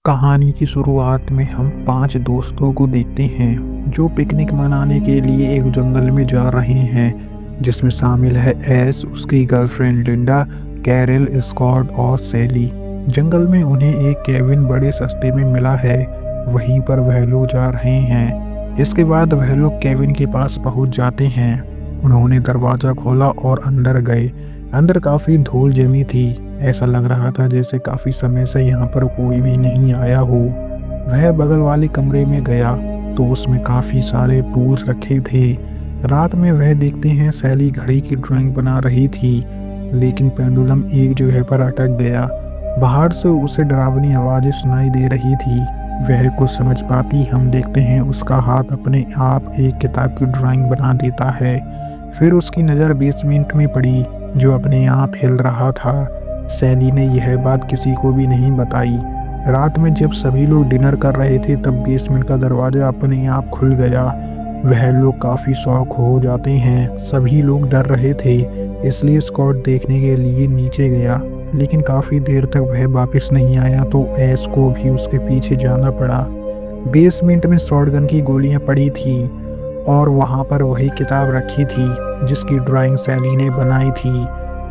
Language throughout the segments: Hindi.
कहानी की शुरुआत में हम 5 दोस्तों को देखते हैं जो पिकनिक मनाने के लिए एक जंगल में जा रहे हैं, जिसमें शामिल है एस, उसकी गर्लफ्रेंड लिंडा, कैरल, स्कॉट और सैली। जंगल में उन्हें एक केबिन बड़े सस्ते में मिला है, वहीं पर वह लोग जा रहे हैं। इसके बाद वह लोग केबिन के पास पहुंच जाते हैं। उन्होंने दरवाज़ा खोला और अंदर गए। अंदर काफ़ी धूल जमी थी। ऐसा लग रहा था जैसे काफ़ी समय से यहाँ पर कोई भी नहीं आया हो। वह बगल वाले कमरे में गया तो उसमें काफ़ी सारे टूल्स रखे थे। रात में वह देखते हैं सैली घड़ी की ड्राइंग बना रही थी, लेकिन पेंडुलम एक जगह पर अटक गया। बाहर से उसे डरावनी आवाज़ें सुनाई दे रही थी। वह कुछ समझ पाती हम देखते हैं उसका हाथ अपने आप एक किताब की ड्राइंग बना देता है। फिर उसकी नज़र बेसमेंट में पड़ी जो अपने आप हिल रहा था। सैली ने यह बात किसी को भी नहीं बताई। रात में जब सभी लोग डिनर कर रहे थे तब बेसमेंट का दरवाज़ा अपने आप खुल गया। वह लोग काफ़ी शौक हो जाते हैं। सभी लोग डर रहे थे, इसलिए स्कॉट देखने के लिए नीचे गया, लेकिन काफ़ी देर तक वह वापस नहीं आया तो एस को भी उसके पीछे जाना पड़ा। बेसमेंट में शॉटगन की गोलियां पड़ी थी और वहाँ पर वही किताब रखी थी जिसकी ड्राइंग सैली ने बनाई थी।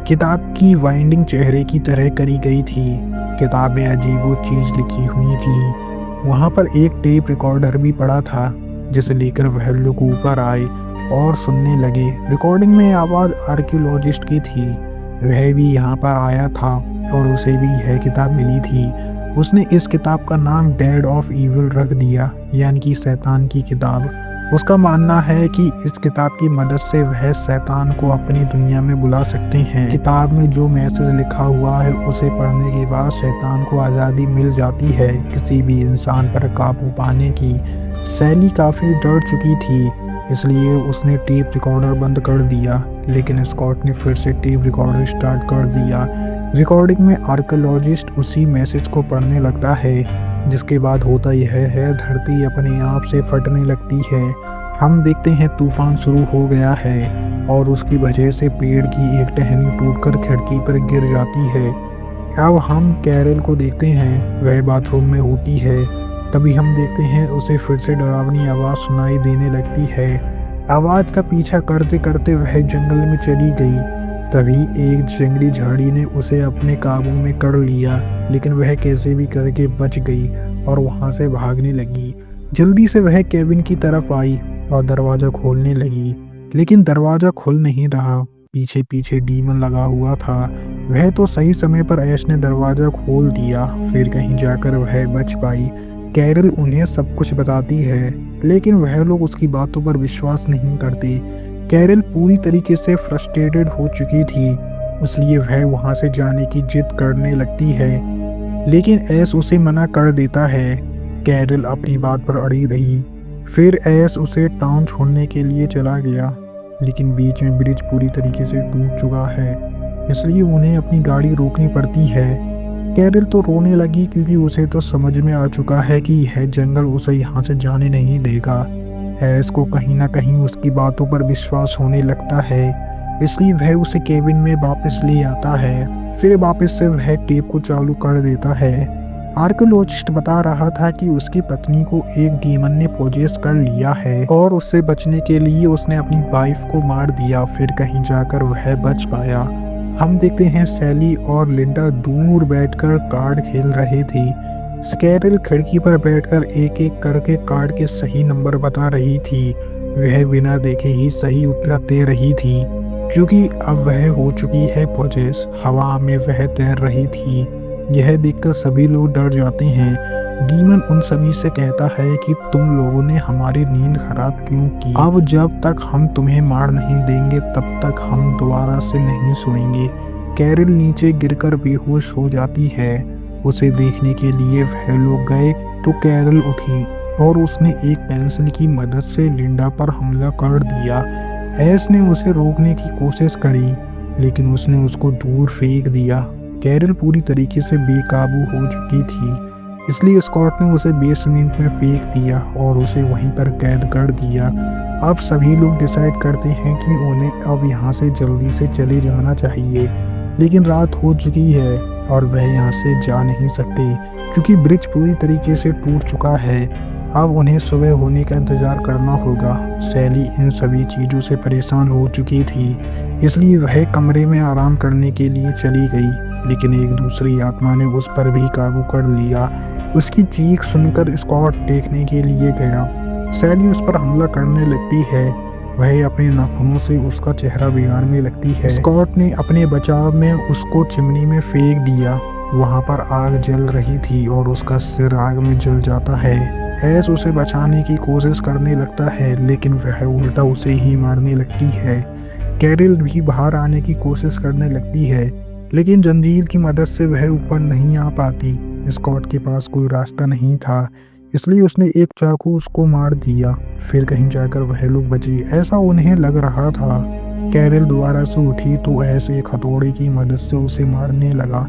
किताब की वाइंडिंग चेहरे की तरह करी गई थी। किताब में अजीबो चीज़ लिखी हुई थी। वहाँ पर एक टेप रिकॉर्डर भी पड़ा था, जिसे लेकर वह लोग ऊपर आए और सुनने लगे। रिकॉर्डिंग में आवाज़ आर्कियोलॉजिस्ट की थी। वह भी यहाँ पर आया था और उसे भी यह किताब मिली थी। उसने इस किताब का नाम डेड ऑफ इविल रख दिया, यानी कि शैतान की किताब। उसका मानना है कि इस किताब की मदद से वह शैतान को अपनी दुनिया में बुला सकते हैं। किताब में जो मैसेज लिखा हुआ है उसे पढ़ने के बाद शैतान को आज़ादी मिल जाती है किसी भी इंसान पर काबू पाने की। सैली काफ़ी डर चुकी थी, इसलिए उसने टेप रिकॉर्डर बंद कर दिया, लेकिन स्कॉट ने फिर से टेप रिकॉर्डर स्टार्ट कर दिया। रिकॉर्डिंग में आर्कियोलॉजिस्ट उसी मैसेज को पढ़ने लगता है। जिसके बाद होता यह है, धरती अपने आप से फटने लगती है। हम देखते हैं तूफान शुरू हो गया है और उसकी वजह से पेड़ की एक टहनी टूटकर खिड़की पर गिर जाती है। अब हम कैरल को देखते हैं, वह बाथरूम में होती है। तभी हम देखते हैं उसे फिर से डरावनी आवाज़ सुनाई देने लगती है। आवाज़ का पीछा करते करते वह जंगल में चली गई। तभी एक जंगली झाड़ी ने उसे अपने काबू में कर लिया, लेकिन वह कैसे भी करके बच गई और वहां से भागने लगी। जल्दी से वह केबिन की तरफ आई और दरवाज़ा खोलने लगी, लेकिन दरवाज़ा खुल नहीं रहा। पीछे पीछे डीमन लगा हुआ था। वह तो सही समय पर ऐश ने दरवाज़ा खोल दिया, फिर कहीं जाकर वह बच पाई। कैरल उन्हें सब कुछ बताती है, लेकिन वह लोग उसकी बातों पर विश्वास नहीं करते। कैरल पूरी तरीके से फ्रस्ट्रेटेड हो चुकी थी, इसलिए वह वहां से जाने की जिद करने लगती है, लेकिन एस उसे मना कर देता है। कैरल अपनी बात पर अड़ी रही। फिर एस उसे टाउन छोड़ने के लिए चला गया, लेकिन बीच में ब्रिज पूरी तरीके से टूट चुका है, इसलिए उन्हें अपनी गाड़ी रोकनी पड़ती है। कैरल तो रोने लगी क्योंकि उसे तो समझ में आ चुका है कि यह जंगल उसे यहाँ से जाने नहीं देगा। एस को कहीं ना कहीं उसकी बातों पर विश्वास होने लगता है, इसलिए वह उसे केबिन में वापस ले आता है। फिर वापस से वह टेप को चालू कर देता है। आर्कियोलॉजिस्ट बता रहा था कि उसकी पत्नी को एक डीमन ने पोजेस कर लिया है और उससे बचने के लिए उसने अपनी वाइफ को मार दिया, फिर कहीं जाकर वह बच पाया। हम देखते हैं सैली और लिंडा दूर बैठकर कार्ड खेल रहे थे। कैरल खिड़की पर बैठकर एक एक करके कार्ड के सही नंबर बता रही थी। वह बिना देखे ही सही उत्तर दे रही थी, क्योंकि अब वह हो चुकी है पोजेस। हवा में वह तैर रही थी। यह देखकर सभी लोग डर जाते हैं। डीमन उन सभी से कहता है कि तुम लोगों ने हमारी नींद खराब क्यों की? अब जब तक हम तुम्हें मार नहीं देंगे तब तक हम दोबारा से नहीं सोएंगे। कैरल नीचे गिरकर बेहोश हो जाती है। उसे देखने के लिए वह लोग गए तो कैरल उठी और उसने एक पेंसिल की मदद से लिंडा पर हमला कर दिया। एस ने उसे रोकने की कोशिश करी, लेकिन उसने उसको दूर फेंक दिया। कैरल पूरी तरीके से बेकाबू हो चुकी थी, इसलिए स्कॉट ने उसे बेसमेंट में फेंक दिया और उसे वहीं पर कैद कर दिया। अब सभी लोग डिसाइड करते हैं कि उन्हें अब यहाँ से जल्दी से चले जाना चाहिए। लेकिन रात हो चुकी है और वह यहाँ से जा नहीं सकते क्योंकि ब्रिज पूरी तरीके से टूट चुका है। अब उन्हें सुबह होने का इंतज़ार करना होगा। सैली इन सभी चीज़ों से परेशान हो चुकी थी, इसलिए वह कमरे में आराम करने के लिए चली गई, लेकिन एक दूसरी आत्मा ने उस पर भी काबू कर लिया। उसकी चीख सुनकर स्कॉट देखने के लिए गया। सैली उस पर हमला करने लगती है। वह अपने नाखूनों से उसका चेहरा बिगाड़ने लगती है। स्कॉट ने अपने बचाव में उसको चिमनी में फेंक दिया। वहाँ पर आग जल रही थी और उसका सिर आग में जल जाता है। एस उसे बचाने की कोशिश करने लगता है, लेकिन वह उल्टा उसे ही मारने लगती है। कैरिल भी बाहर आने की कोशिश करने लगती है, लेकिन जंजीर की मदद से वह ऊपर नहीं आ पाती। स्कॉट के पास कोई रास्ता नहीं था, इसलिए उसने एक चाकू उसको मार दिया। फिर कहीं जाकर वह लोग बचे, ऐसा उन्हें लग रहा था। कैरिल दोबारा से उठी तो एस एक हथौड़े की मदद से उसे मारने लगा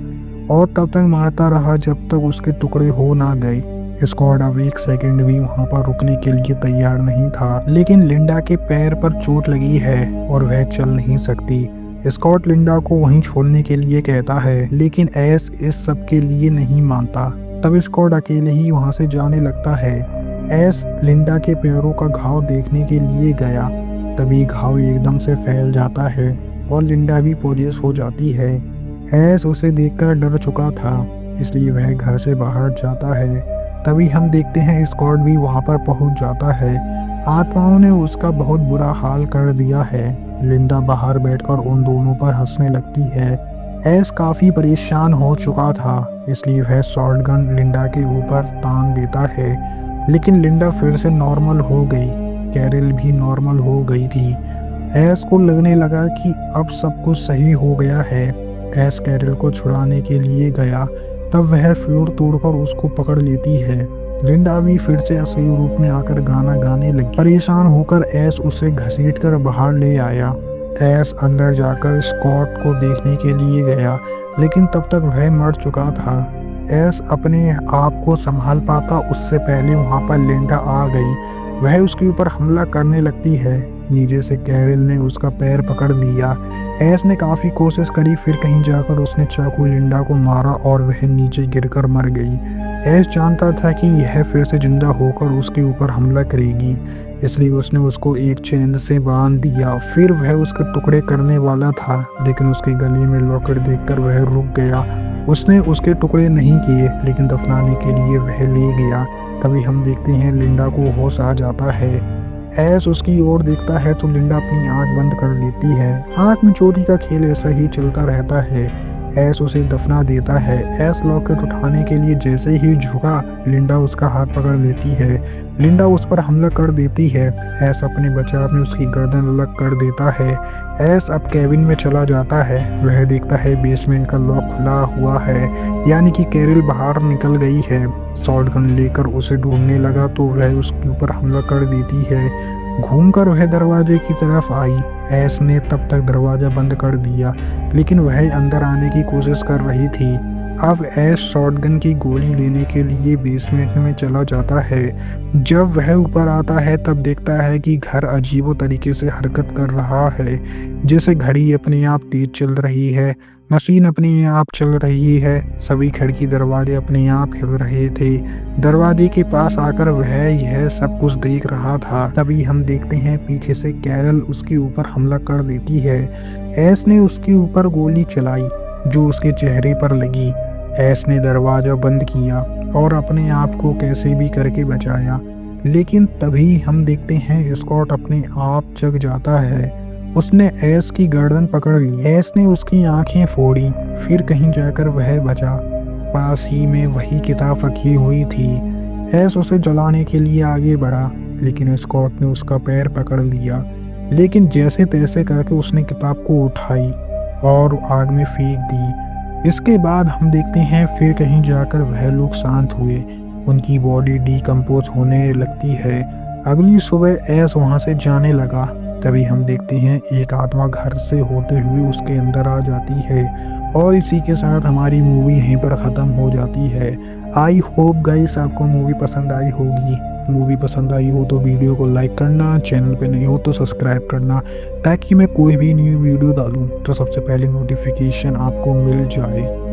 और तब तक मारता रहा जब तक उसके टुकड़े हो ना गए। स्कॉट अब एक सेकंड भी वहां पर रुकने के लिए तैयार नहीं था, लेकिन लिंडा के पैर पर चोट लगी है और वह चल नहीं सकती। स्कॉट लिंडा को वहीं छोड़ने के लिए कहता है, लेकिन एस इस सब के लिए नहीं मानता। तब स्कॉट अकेले ही वहां से जाने लगता है। एस लिंडा के पैरों का घाव देखने के लिए गया, तभी घाव एकदम से फैल जाता है और लिंडा भी पोजेस हो जाती है। एस उसे देखकर डर चुका था, इसलिए वह घर से बाहर जाता है। तभी हम देखते हैं स्कॉट भी वहां पर पहुंच जाता है। आत्माओं ने उसका बहुत बुरा हाल कर दिया है। लिंडा बाहर बैठकर उन दोनों पर हंसने लगती है। एस काफी परेशान हो चुका था, इसलिए वह शॉटगन लिंडा के ऊपर तान देता है, लेकिन लिंडा फिर से नॉर्मल हो गई। कैरिल भी नॉर्मल हो गई थी। एस को लगने लगा कि अब सब कुछ सही हो गया है। एस कैरिल को छुड़ाने के लिए गया, तब वह फ्लोर तोड़कर उसको पकड़ लेती है। लिंडा भी फिर से असली रूप में आकर गाना गाने लगी। परेशान होकर एस उसे घसीटकर बाहर ले आया। एस अंदर जाकर स्कॉट को देखने के लिए गया, लेकिन तब तक वह मर चुका था। एस अपने आप को संभाल पाता उससे पहले वहां पर लिंडा आ गई। वह उसके ऊपर हमला करने लगती है। नीचे से कैरिल ने उसका पैर पकड़ लिया। एस ने काफी कोशिश करी, फिर कहीं जाकर उसने चाकू लिंडा को मारा और वह नीचे गिरकर मर गई। एस जानता था कि यह फिर से जिंदा होकर उसके ऊपर हमला करेगी, इसलिए उसने उसको एक चेन से बांध दिया। फिर वह उसके टुकड़े करने वाला था, लेकिन उसके गले में लॉकेट देखकर वह रुक गया। उसने उसके टुकड़े नहीं किए, लेकिन दफनाने के लिए वह ले गया। तभी हम देखते हैं लिंडा को होश आ जाता है। एस उसकी ओर देखता है तो लिंडा अपनी आंख बंद कर लेती है। आंख में चोरी का खेल ऐसा ही चलता रहता है। एस उसे दफना देता है। एस लॉकेट उठाने के लिए जैसे ही झुका, लिंडा उसका हाथ पकड़ लेती है। लिंडा उस पर हमला कर देती है। एस अपने बचाव में उसकी गर्दन अलग कर देता है। एस अब कैबिन में चला जाता है। वह देखता है बेसमेंट का लॉक खुला हुआ है, यानी कि कैरिल बाहर निकल गई है। शॉटगन लेकर उसे ढूंढने लगा तो वह उसके ऊपर हमला कर देती है। घूमकर वह दरवाजे की तरफ आई। एस ने तब तक दरवाजा बंद कर दिया, लेकिन वह अंदर आने की कोशिश कर रही थी। अब एस शॉटगन की गोली लेने के लिए बेसमेंट में चला जाता है। जब वह ऊपर आता है तब देखता है कि घर अजीबो तरीके से हरकत कर रहा है, जैसे घड़ी अपने आप तेज चल रही है, मशीन अपने आप चल रही है, सभी खिड़की दरवाजे अपने आप हिल रहे थे। दरवाजे के पास आकर वह यह सब कुछ देख रहा था। तभी हम देखते हैं पीछे से कैरल उसके ऊपर हमला कर देती है। एस ने उसके ऊपर गोली चलाई जो उसके चेहरे पर लगी। एस ने दरवाजा बंद किया और अपने आप को कैसे भी करके बचाया, लेकिन तभी हम देखते हैं स्कॉट अपने आप जग जाता है। उसने एस की गर्दन पकड़ ली। एस ने उसकी आंखें फोड़ी, फिर कहीं जाकर वह बचा। पास ही में वही किताब रखी हुई थी। एस उसे जलाने के लिए आगे बढ़ा, लेकिन स्कॉट ने उसका पैर पकड़ लिया। लेकिन जैसे तैसे करके उसने किताब को उठाई और आग में फेंक दी। इसके बाद हम देखते हैं फिर कहीं जाकर वह लोग शांत हुए। उनकी बॉडी डिकम्पोज होने लगती है। अगली सुबह एस वहां से जाने लगा। तभी हम देखते हैं एक आत्मा घर से होते हुए उसके अंदर आ जाती है और इसी के साथ हमारी मूवी यहीं पर ख़त्म हो जाती है। आई होप गाइस आपको मूवी पसंद आई होगी। मूवी पसंद आई हो तो वीडियो को लाइक करना, चैनल पे नहीं हो तो सब्सक्राइब करना, ताकि मैं कोई भी न्यू वीडियो डालूँ तो सबसे पहले नोटिफिकेशन आपको मिल जाए।